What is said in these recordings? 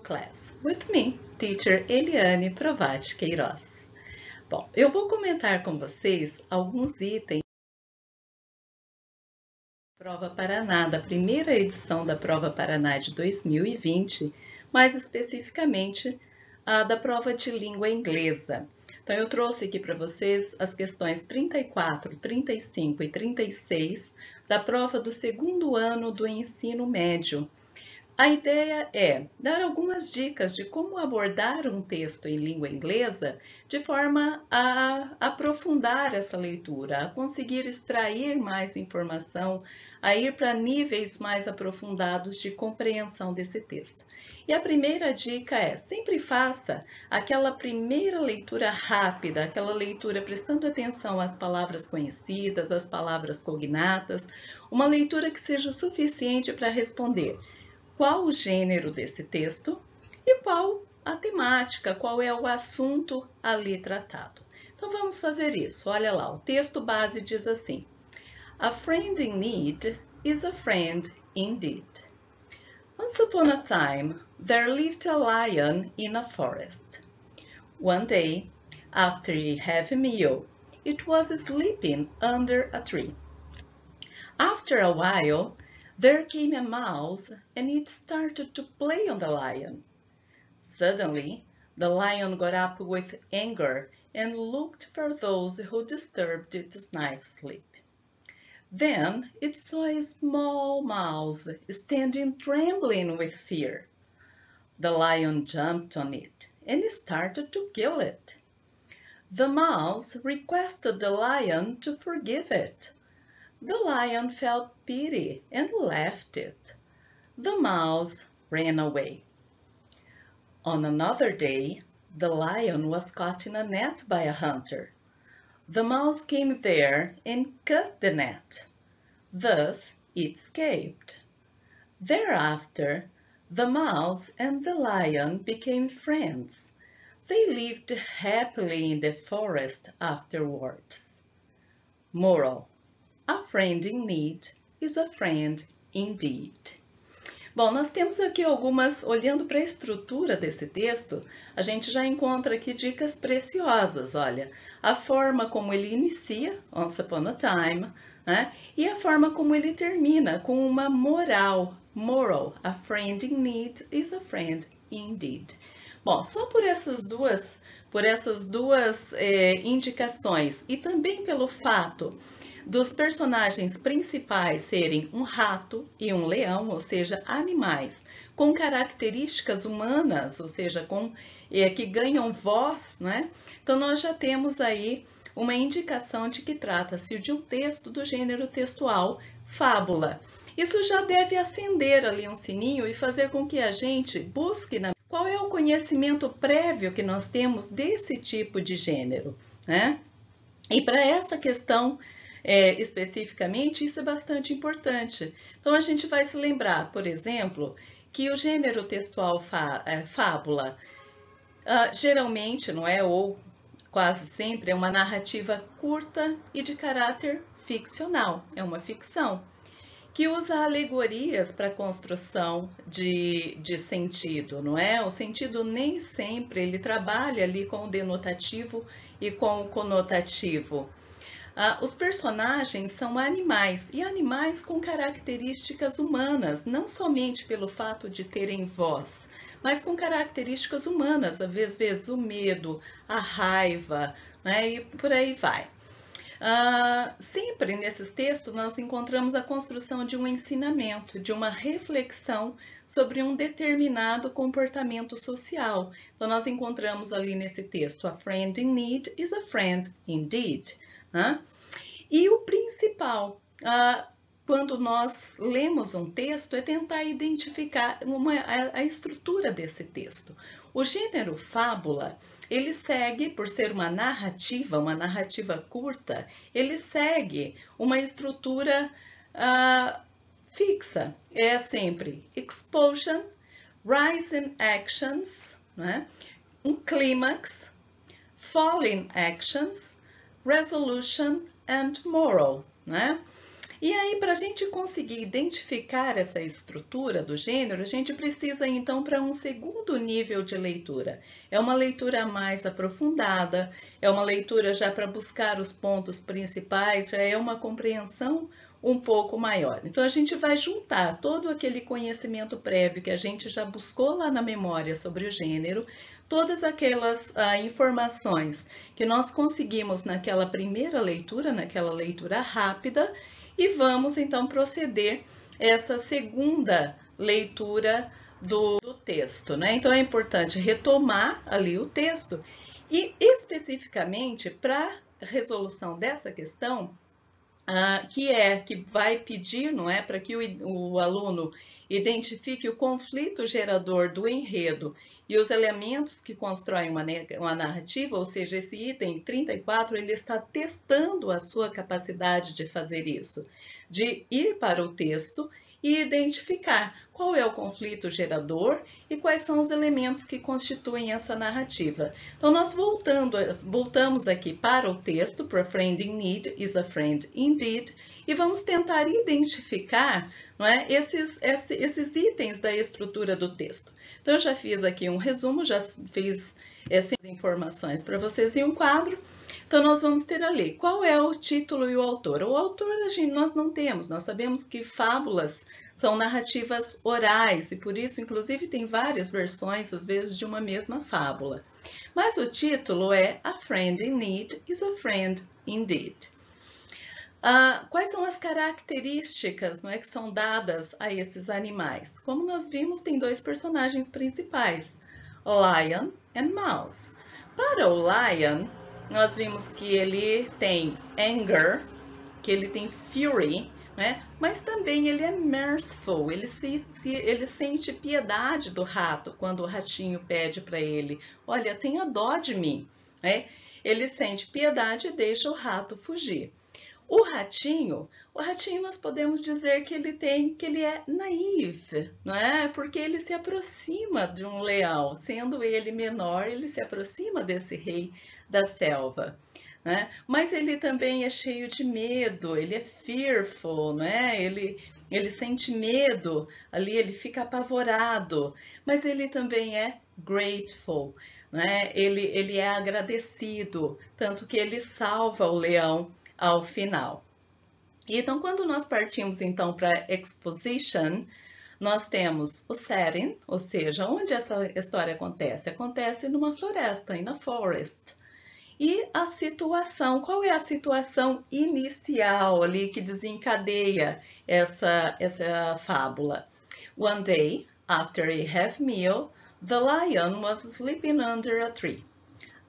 class with me, teacher Eliane Provati Queiroz. Bom, eu vou comentar com vocês alguns itens da Prova Paraná, da primeira edição da Prova Paraná de 2020, mais especificamente da prova de língua inglesa. Então, eu trouxe aqui para vocês as questões 34, 35 e 36 da prova do segundo ano do ensino médio. A ideia é dar algumas dicas de como abordar um texto em língua inglesa de forma a aprofundar essa leitura, a conseguir extrair mais informação, a ir para níveis mais aprofundados de compreensão desse texto. E a primeira dica é: sempre faça aquela primeira leitura rápida, aquela leitura prestando atenção às palavras conhecidas, às palavras cognatas, uma leitura que seja suficiente para responder qual o gênero desse texto e qual a temática, qual é o assunto ali tratado. Então vamos fazer isso. Olha lá, o texto base diz assim: A friend in need is a friend indeed. Once upon a time, there lived a lion in a forest. One day, after a heavy meal, it was sleeping under a tree. After a while, there came a mouse and it started to play on the lion. Suddenly, the lion got up with anger and looked for those who disturbed its nice sleep. Then it saw a small mouse standing trembling with fear. The lion jumped on it and started to kill it. The mouse requested the lion to forgive it. The lion felt pity and left it. The mouse ran away. On another day, the lion was caught in a net by a hunter. The mouse came there and cut the net. Thus, it escaped. Thereafter, the mouse and the lion became friends. They lived happily in the forest afterwards. Moral: a friend in need is a friend indeed. Bom, nós temos aqui algumas, olhando para a estrutura desse texto, a gente já encontra aqui dicas preciosas. Olha, a forma como ele inicia, Once Upon a Time, né? E a forma como ele termina, com uma moral, a friend in need is a friend indeed. Bom, só por essas duas indicações e também pelo fato dos personagens principais serem um rato e um leão, ou seja, animais com características humanas, ou seja, que ganham voz, né? Então nós já temos aí uma indicação de que trata-se de um texto do gênero textual fábula. Isso já deve acender ali um sininho e fazer com que a gente busque qual é o conhecimento prévio que nós temos desse tipo de gênero, né? E para essa questão especificamente, isso é bastante importante. Então, a gente vai se lembrar, por exemplo, que o gênero textual fábula, geralmente, não é, ou quase sempre, é uma narrativa curta e de caráter ficcional, é uma ficção, que usa alegorias para a construção de sentido, não é? O sentido nem sempre ele trabalha ali com o denotativo e com o conotativo. Os personagens são animais, e animais com características humanas, não somente pelo fato de terem voz, mas com características humanas, às vezes o medo, a raiva, né, e por aí vai. Sempre nesses textos nós encontramos a construção de um ensinamento, de uma reflexão sobre um determinado comportamento social. Então nós encontramos ali nesse texto: a friend in need is a friend indeed. E o principal, quando nós lemos um texto, é tentar identificar a estrutura desse texto. O gênero fábula, ele segue, por ser uma narrativa curta, ele segue uma estrutura fixa. É sempre explosion, rise in actions, né? Um clímax, fall in actions, resolution and moral, né? E aí, para a gente conseguir identificar essa estrutura do gênero, a gente precisa então para um segundo nível de leitura. É uma leitura mais aprofundada, é uma leitura já para buscar os pontos principais, já é uma compreensão um pouco maior. Então, a gente vai juntar todo aquele conhecimento prévio que a gente já buscou lá na memória sobre o gênero, todas aquelas informações que nós conseguimos naquela primeira leitura, naquela leitura rápida, e vamos então proceder essa segunda leitura do texto, né? Então é importante retomar ali o texto e especificamente para resolução dessa questão, que vai pedir, não é, para que o aluno identifique o conflito gerador do enredo e os elementos que constroem uma narrativa, ou seja, esse item 34, ele está testando a sua capacidade de fazer isso, de ir para o texto e identificar qual é o conflito gerador e quais são os elementos que constituem essa narrativa. Então, nós voltamos aqui para o texto, para friend in need is a friend indeed, e vamos tentar identificar, não é, esses itens da estrutura do texto. Então, eu já fiz aqui um resumo, já fiz essas informações para vocês em um quadro. Então, nós vamos ter ali qual é o título e o autor. O autor nós não temos, nós sabemos que fábulas são narrativas orais e por isso, inclusive, tem várias versões, às vezes, de uma mesma fábula. Mas o título é A Friend in Need is a Friend Indeed. Quais são as características, não é, que são dadas a esses animais? Como nós vimos, tem dois personagens principais, Lion and Mouse. Para o Lion, nós vimos que ele tem anger, que ele tem fury, né? Mas também ele é merciful, ele sente piedade do rato quando o ratinho pede para ele, olha, tenha dó de mim, né? Ele sente piedade e deixa o rato fugir. O ratinho nós podemos dizer que ele é naive, não é? Porque ele se aproxima de um leão, sendo ele menor, ele se aproxima desse rei da selva, né? Mas ele também é cheio de medo, ele é fearful, né? Ele sente medo, ali ele fica apavorado, mas ele também é grateful, né? Ele é agradecido, tanto que ele salva o leão ao final. Então, quando nós partimos então para exposition, nós temos o setting, ou seja, onde essa história acontece? Acontece numa floresta, in a forest. E a situação, qual é a situação inicial ali que desencadeia essa fábula? One day, after a half meal, the lion was sleeping under a tree.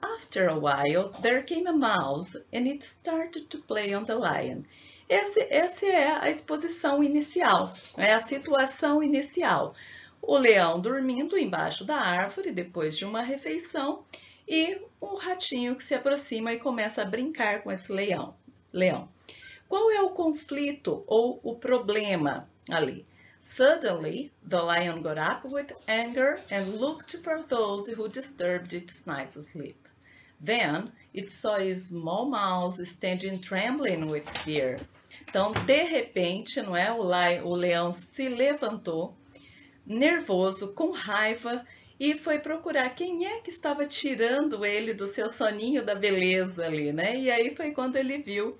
After a while, there came a mouse and it started to play on the lion. Essa é a exposição inicial, é a situação inicial. O leão dormindo embaixo da árvore depois de uma refeição e um ratinho que se aproxima e começa a brincar com esse leão. Qual é o conflito ou o problema ali? Suddenly, the lion got up with anger and looked for those who disturbed its night's sleep. Then, it saw a small mouse standing trembling with fear. Então, de repente, não é? O leão se levantou, nervoso, com raiva, e foi procurar quem é que estava tirando ele do seu soninho da beleza ali, né? E aí foi quando ele viu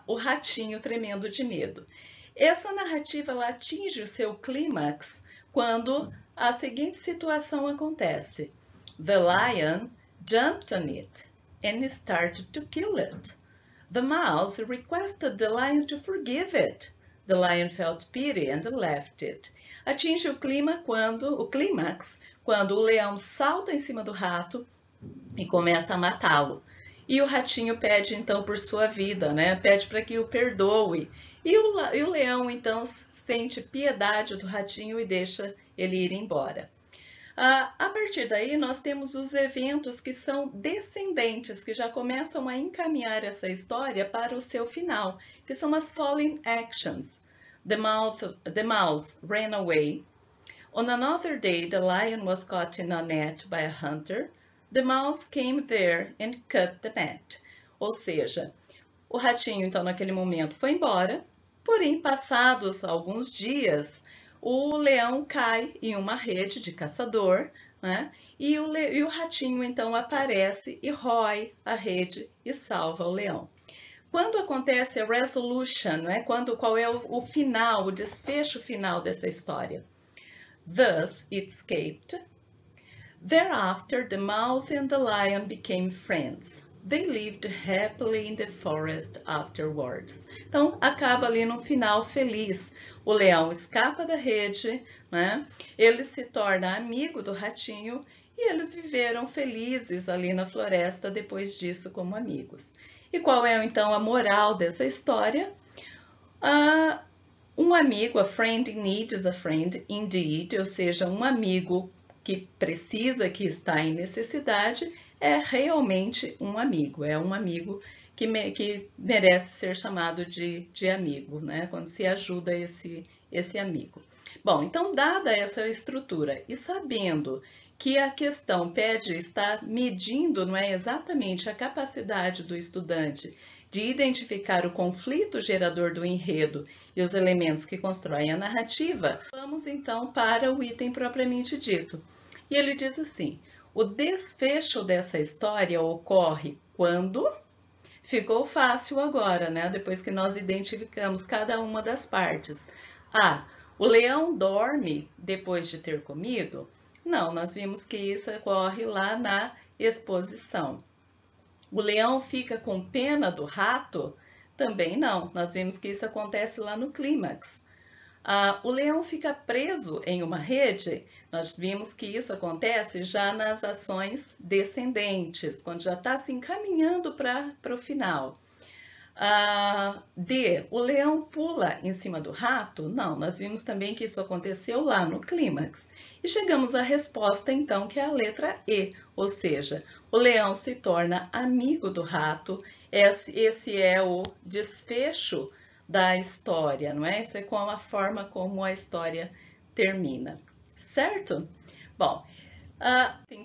o ratinho tremendo de medo. Essa narrativa ela atinge o seu clímax quando a seguinte situação acontece. The lion jumped on it and started to kill it. The mouse requested the lion to forgive it. The lion felt pity and left it. Atinge o clímax quando o leão salta em cima do rato e começa a matá-lo. E o ratinho pede então por sua vida, né? Pede para que o perdoe. E o leão então sente piedade do ratinho e deixa ele ir embora. A partir daí, nós temos os eventos que são descendentes, que já começam a encaminhar essa história para o seu final, que são as falling actions. The mouse ran away. On another day, the lion was caught in a net by a hunter. The mouse came there and cut the net. Ou seja, O ratinho, então, naquele momento foi embora, porém, passados alguns dias, o leão cai em uma rede de caçador, né? E o ratinho, então, aparece e rói a rede e salva o leão. Quando acontece a resolution, né? Qual é o final, o desfecho final dessa história? Thus it escaped. Thereafter the mouse and the lion became friends. They lived happily in the forest afterwards. Então, acaba ali no final feliz. O leão escapa da rede, né? Ele se torna amigo do ratinho e eles viveram felizes ali na floresta depois disso como amigos. E qual é então a moral dessa história? Um amigo, a friend in need is a friend indeed, ou seja, um amigo que precisa, que está em necessidade, é realmente um amigo, é um amigo que merece ser chamado de amigo, né? Quando se ajuda esse amigo. Bom, então, dada essa estrutura e sabendo que a questão pede, está medindo, não é, exatamente a capacidade do estudante de identificar o conflito gerador do enredo e os elementos que constroem a narrativa, vamos então para o item propriamente dito. E ele diz assim: o desfecho dessa história ocorre quando... Ficou fácil agora, né? Depois que nós identificamos cada uma das partes. O leão dorme depois de ter comido? Não, nós vimos que isso ocorre lá na exposição. O leão fica com pena do rato? Também não, nós vimos que isso acontece lá no clímax. O leão fica preso em uma rede? Nós vimos que isso acontece já nas ações descendentes, quando já está se encaminhando para o final. O leão pula em cima do rato? Não, nós vimos também que isso aconteceu lá no clímax. E chegamos à resposta, então, que é a letra E, ou seja, o leão se torna amigo do rato. Esse é o desfecho da história, não é? Essa é a forma como a história termina, certo? Bom,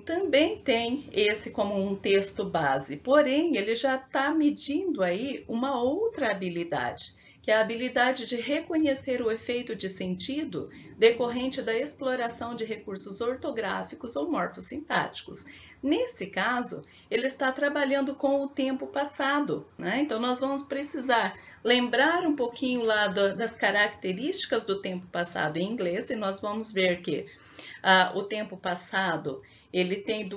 também tem esse como um texto base, porém ele já está medindo aí uma outra habilidade, que é a habilidade de reconhecer o efeito de sentido decorrente da exploração de recursos ortográficos ou morfossintáticos. Nesse caso, ele está trabalhando com o tempo passado, né? Então nós vamos precisar lembrar um pouquinho lá das características do tempo passado em inglês, e nós vamos ver que o tempo passado, ele tem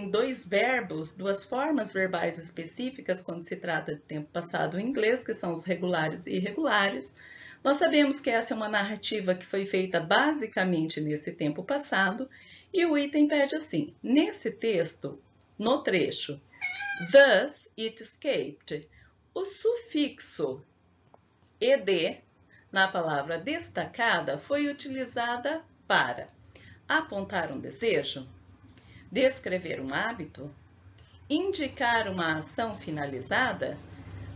dois verbos, duas formas verbais específicas quando se trata de tempo passado em inglês, que são os regulares e irregulares. Nós sabemos que essa é uma narrativa que foi feita basicamente nesse tempo passado, e o item pede assim: nesse texto, no trecho, thus it escaped, o sufixo ed na palavra destacada foi utilizada para apontar um desejo, descrever um hábito, indicar uma ação finalizada,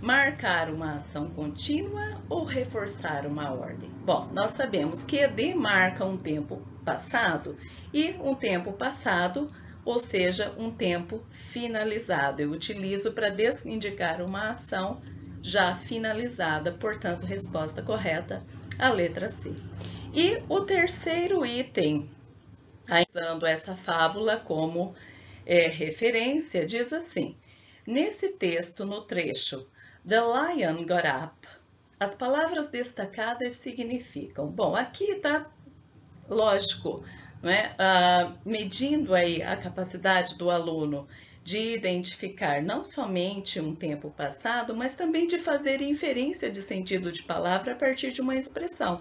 marcar uma ação contínua ou reforçar uma ordem. Bom, nós sabemos que ED marca um tempo passado e um tempo passado, ou seja, um tempo finalizado. Eu utilizo para indicar uma ação já finalizada, portanto, resposta correta, a letra C. E o terceiro item, usando essa fábula como referência, diz assim: nesse texto, no trecho The Lion Got Up, as palavras destacadas significam... Bom, aqui está, lógico, não é? Medindo aí a capacidade do aluno de identificar não somente um tempo passado, mas também de fazer inferência de sentido de palavra a partir de uma expressão.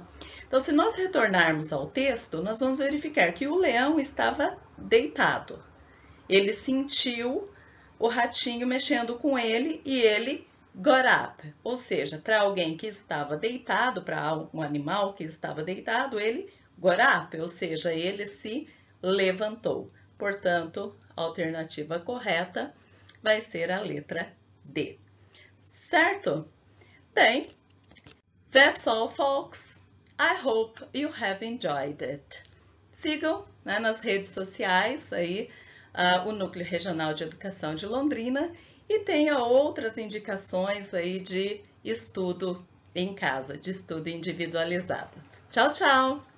Então, se nós retornarmos ao texto, nós vamos verificar que o leão estava deitado. Ele sentiu o ratinho mexendo com ele e ele got up. Ou seja, para alguém que estava deitado, para um animal que estava deitado, ele got up, ou seja, ele se levantou. Portanto, a alternativa correta vai ser a letra D. Certo? Bem, that's all, folks. I hope you have enjoyed it. Sigam, né, nas redes sociais aí, o Núcleo Regional de Educação de Londrina e tenha outras indicações aí de estudo em casa, de estudo individualizado. Tchau, tchau!